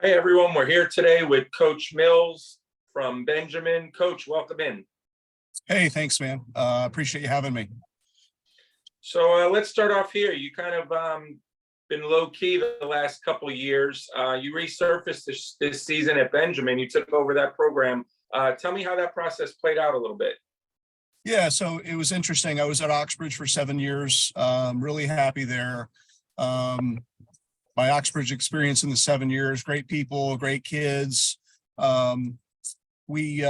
Hey everyone, we're here today with Coach Mills from Benjamin. Coach, welcome in. Hey, thanks, man. Appreciate you having me. So let's start off here. You kind of been low key the last couple of years. You resurfaced this season at Benjamin. You took over that program. Tell me how that process played out a little bit. Yeah, so it was interesting. I was at Oxbridge for 7 years. Really happy there. Um, my Oxbridge experience in the 7 years, great people, great kids. We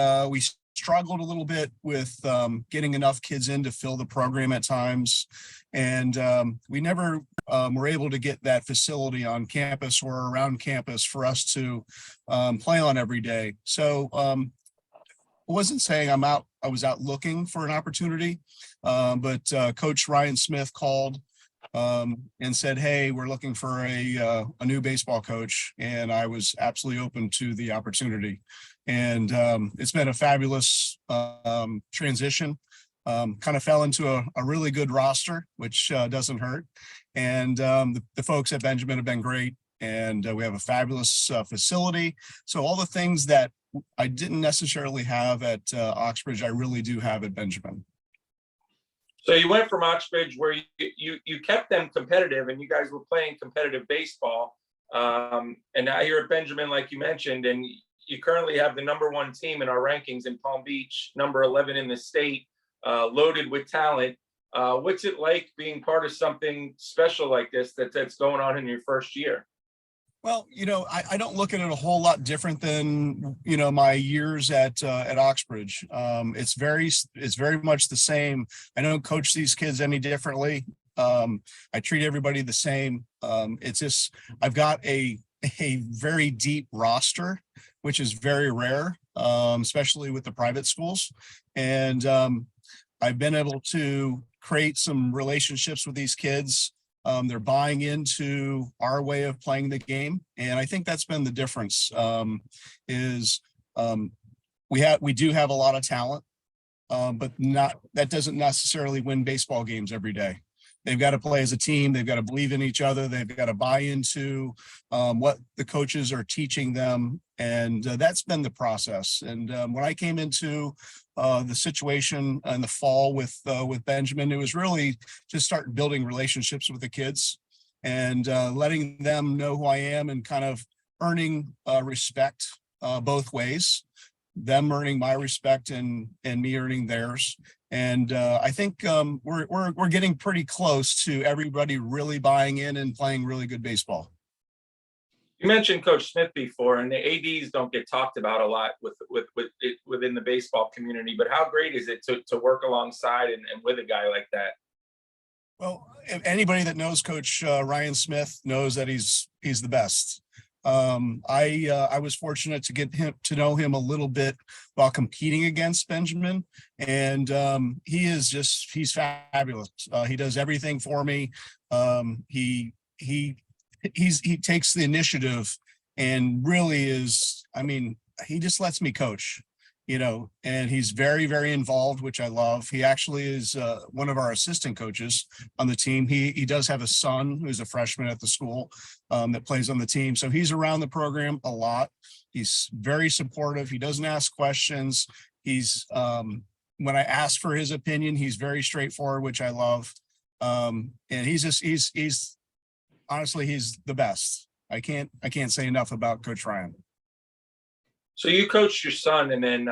struggled a little bit with getting enough kids in to fill the program at times, and we never were able to get that facility on campus or around campus for us to play on every day. So I wasn't saying I was out looking for an opportunity, but Coach Ryan Smith called and said, "Hey, we're looking for a new baseball coach," and I was absolutely open to the opportunity. And it's been a fabulous transition. Kind of fell into a really good roster, which doesn't hurt. And the folks at Benjamin have been great, and we have a fabulous facility. So all the things that I didn't necessarily have at Oxbridge, I really do have at Benjamin. So you went from Oxbridge, where you kept them competitive, and you guys were playing competitive baseball. And now you're at Benjamin, like you mentioned, and you currently have the #1 team in our rankings in Palm Beach, number 11 in the state, loaded with talent. What's it like being part of something special like this that's going on in your first year? Well, I don't look at it a whole lot different than, my years at Oxbridge. It's very much the same. I don't coach these kids any differently. I treat everybody the same. It's just, I've got a very deep roster, which is very rare, especially with the private schools. And I've been able to create some relationships with these kids. They're buying into our way of playing the game, and I think that's been the difference. We do have a lot of talent, but that doesn't necessarily win baseball games every day. They've got to play as a team. They've got to believe in each other. They've got to buy into what the coaches are teaching them, and that's been the process. And when I came into the situation in the fall with Benjamin, it was really just start building relationships with the kids and letting them know who I am, and kind of earning respect both ways. Them earning my respect and me earning theirs. And I think we're getting pretty close to everybody really buying in and playing really good baseball. You mentioned Coach Smith before, and the ADs don't get talked about a lot within the baseball community. But how great is it to work alongside and with a guy like that? Well, anybody that knows Coach Ryan Smith knows that he's the best. I was fortunate to get to know him a little bit while competing against Benjamin, and he's fabulous. He does everything for me. He takes the initiative and really is, he just lets me coach, and he's very, very involved, which I love. He actually is one of our assistant coaches on the team. He does have a son who's a freshman at the school that plays on the team. So he's around the program a lot. He's very supportive. He doesn't ask questions. When I ask for his opinion, he's very straightforward, which I love. And he's honestly, he's the best. I can't say enough about Coach Ryan. So you coached your son, and then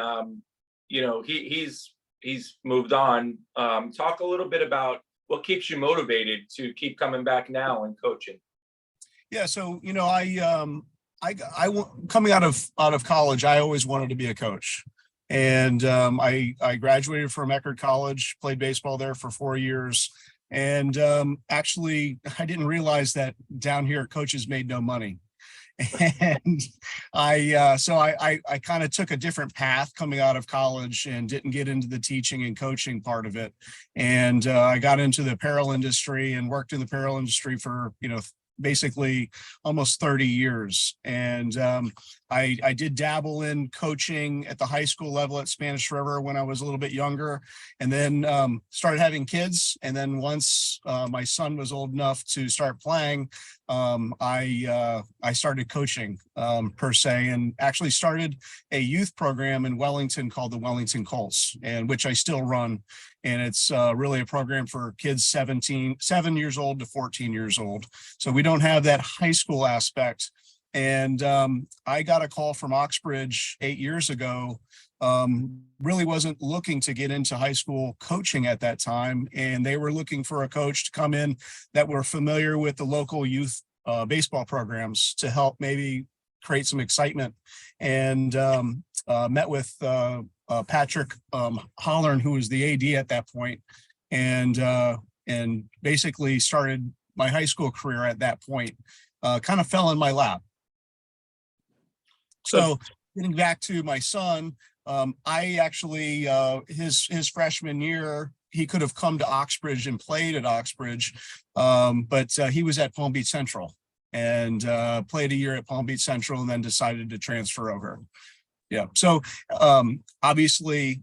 he's moved on. Talk a little bit about what keeps you motivated to keep coming back now and coaching. Yeah, so I coming out of college, I always wanted to be a coach, and I graduated from Eckerd College, played baseball there for 4 years, and actually I didn't realize that down here coaches made no money. And I kind of took a different path coming out of college and didn't get into the teaching and coaching part of it. And I got into the apparel industry and worked in the apparel industry for basically almost 30 years. And I did dabble in coaching at the high school level at Spanish River when I was a little bit younger, and then started having kids. And then once my son was old enough to start playing, I started coaching per se, and actually started a youth program in Wellington called the Wellington Colts, and which I still run. And it's really a program for kids 7 years old to 14 years old. So we don't have that high school aspect. And I got a call from Oxbridge 8 years ago. Really wasn't looking to get into high school coaching at that time. And they were looking for a coach to come in that were familiar with the local youth baseball programs to help maybe create some excitement. And met with Patrick Hollern, who was the AD at that point, and basically started my high school career at that point. Kind of fell in my lap. So getting back to my son, I actually his freshman year, he could have come to Oxbridge and played at Oxbridge, but he was at Palm Beach Central and played a year at Palm Beach Central and then decided to transfer over. Yeah. So obviously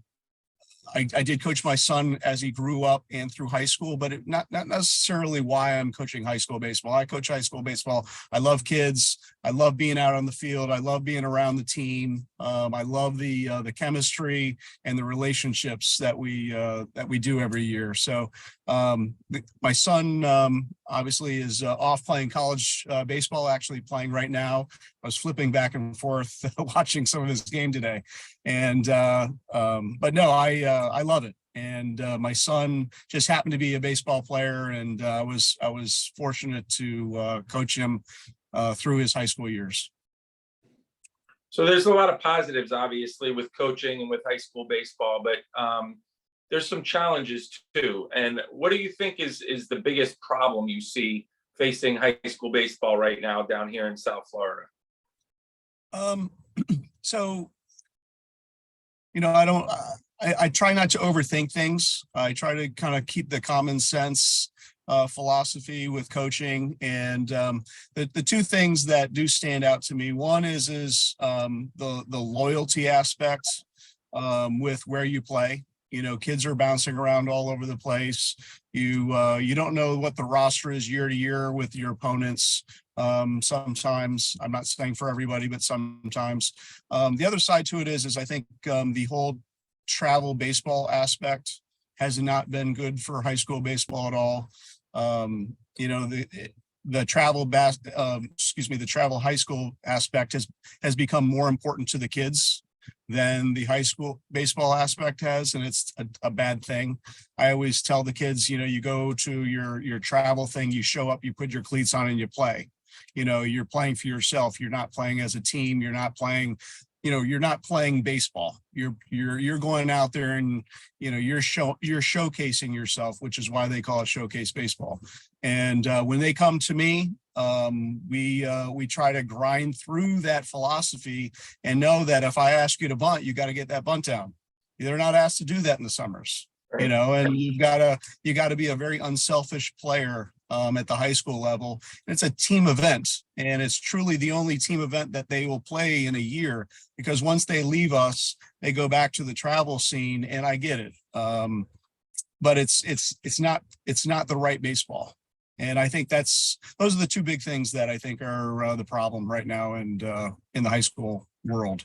I did coach my son as he grew up and through high school, but not necessarily why I'm coaching high school baseball. I coach high school baseball. I love kids. I love being out on the field. I love being around the team. I love the chemistry and the relationships that we do every year. So my son obviously is off playing college baseball, actually playing right now. I was flipping back and forth watching some of his game today. And but no, I love it. And my son just happened to be a baseball player, and I was fortunate to coach him through his high school years. So there's a lot of positives, obviously, with coaching and with high school baseball, but there's some challenges too. And what do you think is the biggest problem you see facing high school baseball right now down here in South Florida? So, I try not to overthink things. I try to kind of keep the common sense philosophy with coaching. And the two things that do stand out to me, one is the loyalty aspect with where you play. Kids are bouncing around all over the place. You don't know what the roster is year to year with your opponents. Sometimes, I'm not saying for everybody, but sometimes. The other side to it is I think the whole travel baseball aspect has not been good for high school baseball at all. The travel the travel high school aspect has become more important to the kids than the high school baseball aspect has, and it's a bad thing. I always tell the kids, you go to your travel thing, you show up, you put your cleats on, and you play. You're playing for yourself. You're not playing as a team. You're not playing baseball. You're going out there and you're showcasing yourself, which is why they call it showcase baseball. And when they come to me, we try to grind through that philosophy and know that if I ask you to bunt, you got to get that bunt down. They're not asked to do that in the summers, and you got to be a very unselfish player at the high school level. It's a team event, and it's truly the only team event that they will play in a year, because once they leave us, they go back to the travel scene, and I get it. But it's not the right baseball. And I think those are the two big things that I think are the problem right now and in the high school world.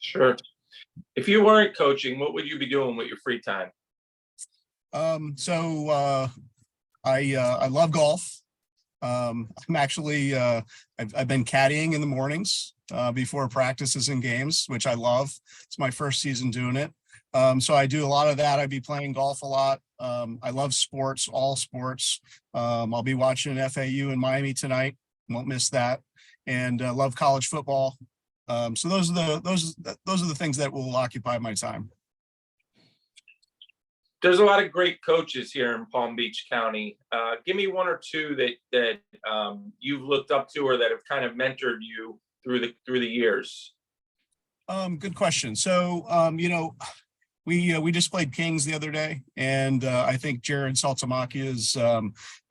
Sure. If you weren't coaching, what would you be doing with your free time? I love golf. I'm actually I've been caddying in the mornings before practices and games, which I love. It's my first season doing it. So I do a lot of that. I'd be playing golf a lot. I love sports, all sports. I'll be watching FAU in Miami tonight. Won't miss that. And love college football. So those are the things that will occupy my time. There's a lot of great coaches here in Palm Beach County. Give me one or two that you've looked up to or that have kind of mentored you through the years. Good question. So, We just played Kings the other day, and I think Jared Saltamacchia is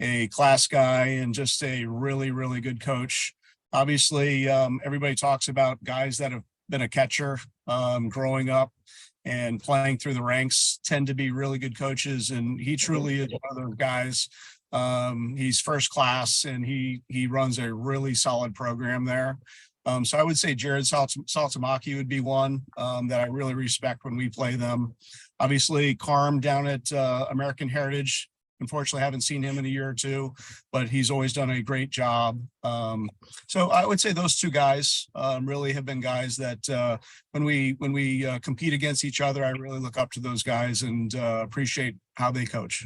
a class guy and just a really, really good coach. Obviously, everybody talks about guys that have been a catcher growing up and playing through the ranks tend to be really good coaches, and he truly is one of those guys. He's first class, and he runs a really solid program there. So I would say Jared Saltamacchia would be one that I really respect when we play them. Obviously, Carm down at American Heritage. Unfortunately, I haven't seen him in a year or two, but he's always done a great job. So I would say those two guys really have been guys that when we compete against each other, I really look up to those guys and appreciate how they coach.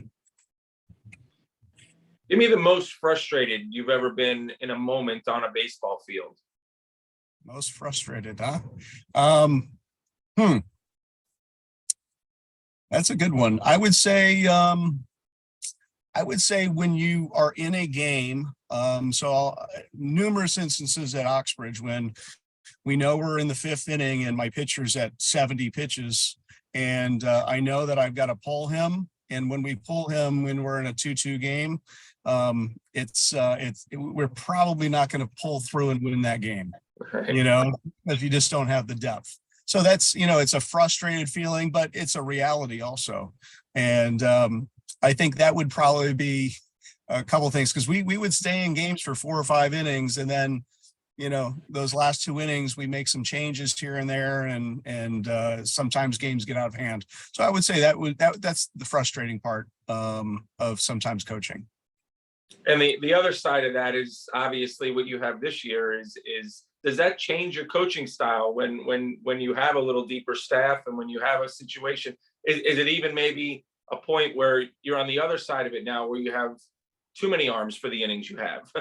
Give me the most frustrated you've ever been in a moment on a baseball field. Most frustrated, huh? That's a good one. I would say when you are in a game, numerous instances at Oxbridge when we know we're in the fifth inning and my pitcher's at 70 pitches, and I know that I've got to pull him. And when we pull him, when we're in a 2-2 game, we're probably not going to pull through and win that game, because you just don't have the depth. So that's, it's a frustrated feeling, but it's a reality also. And I think that would probably be a couple of things, because we would stay in games for 4 or 5 innings, and then those last 2 innings we make some changes here and there, and sometimes games get out of hand. So I would say that's the frustrating part of sometimes coaching. And the other side of that is obviously what you have this year is does that change your coaching style when you have a little deeper staff and when you have a situation? Is it even maybe a point where you're on the other side of it now, where you have too many arms for the innings you have?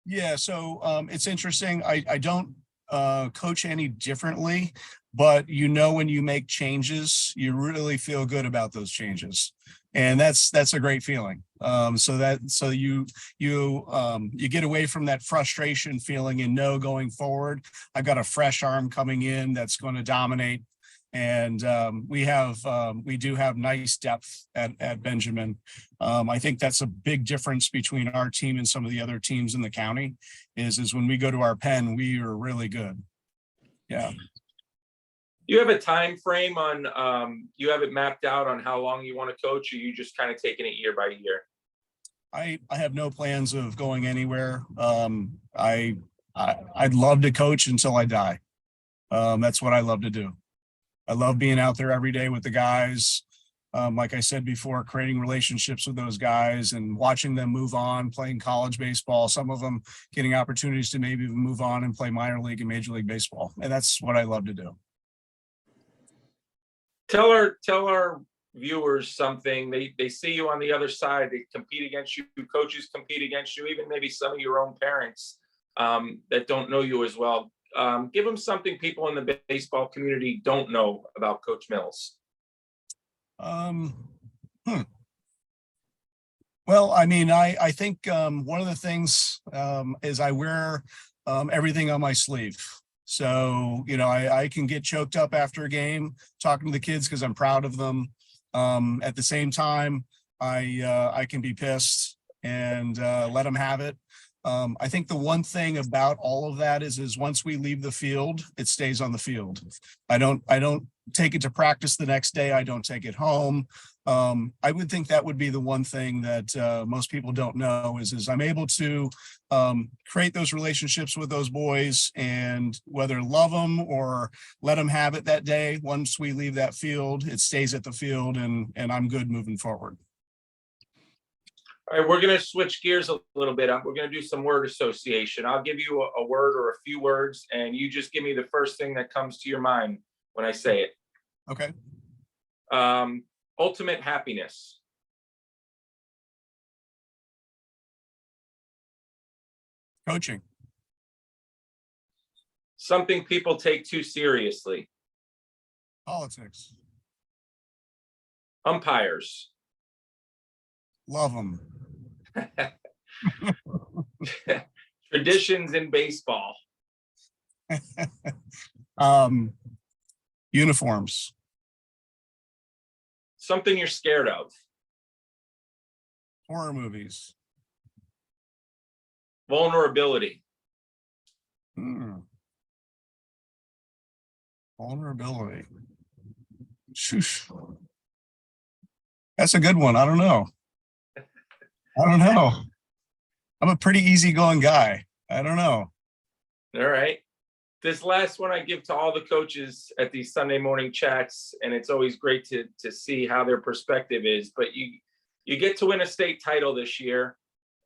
Yeah, so it's interesting. I don't coach any differently, but when you make changes, you really feel good about those changes, and that's a great feeling. So you get away from that frustration feeling and know going forward, I've got a fresh arm coming in that's going to dominate. And we do have nice depth at Benjamin. I think that's a big difference between our team and some of the other teams in the county is when we go to our pen, we are really good. Yeah. You have a time frame on, you have it mapped out on how long you want to coach, or you just kind of taking it year by year? I have no plans of going anywhere. I'd love to coach until I die. That's what I love to do. I love being out there every day with the guys. Like I said before, creating relationships with those guys and watching them move on, playing college baseball, some of them getting opportunities to maybe even move on and play minor league and major league baseball. And that's what I love to do. Tell our viewers something. They see you on the other side. They compete against you. Coaches compete against you. Even maybe some of your own parents that don't know you as well. Give them something people in the baseball community don't know about Coach Mills. Well, I mean, I think one of the things is I wear everything on my sleeve. So, I can get choked up after a game talking to the kids because I'm proud of them. At the same time, I can be pissed and let them have it. I think the one thing about all of that is once we leave the field, it stays on the field. I don't take it to practice the next day. I don't take it home. I would think that would be the one thing that most people don't know is I'm able to create those relationships with those boys, and whether love them or let them have it that day. Once we leave that field, it stays at the field, and I'm good moving forward. All right, we're going to switch gears a little bit. We're going to do some word association. I'll give you a word or a few words, and you just give me the first thing that comes to your mind when I say it. Okay. Ultimate happiness. Coaching. Something people take too seriously. Politics. Umpires. Love them. Traditions in baseball. Uniforms. something you're scared of. Horror movies. Vulnerability. Vulnerability. Shoosh. That's a good one. I don't know. I'm a pretty easygoing guy. I don't know. All right. This last one I give to all the coaches at these Sunday morning chats, and it's always great to see how their perspective is. But you get to win a state title this year,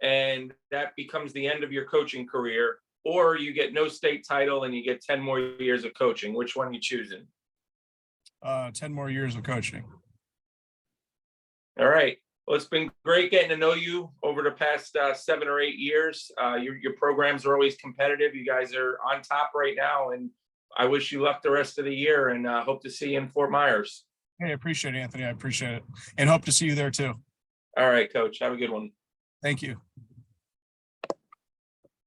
and that becomes the end of your coaching career, or you get no state title and you get 10 more years of coaching. Which one are you choosing? 10 more years of coaching. All right. Well, it's been great getting to know you over the past 7 or 8 years. Your programs are always competitive. You guys are on top right now, and I wish you luck the rest of the year, and hope to see you in Fort Myers. Hey, I appreciate it, Anthony. I appreciate it. And hope to see you there too. All right, Coach. Have a good one. Thank you.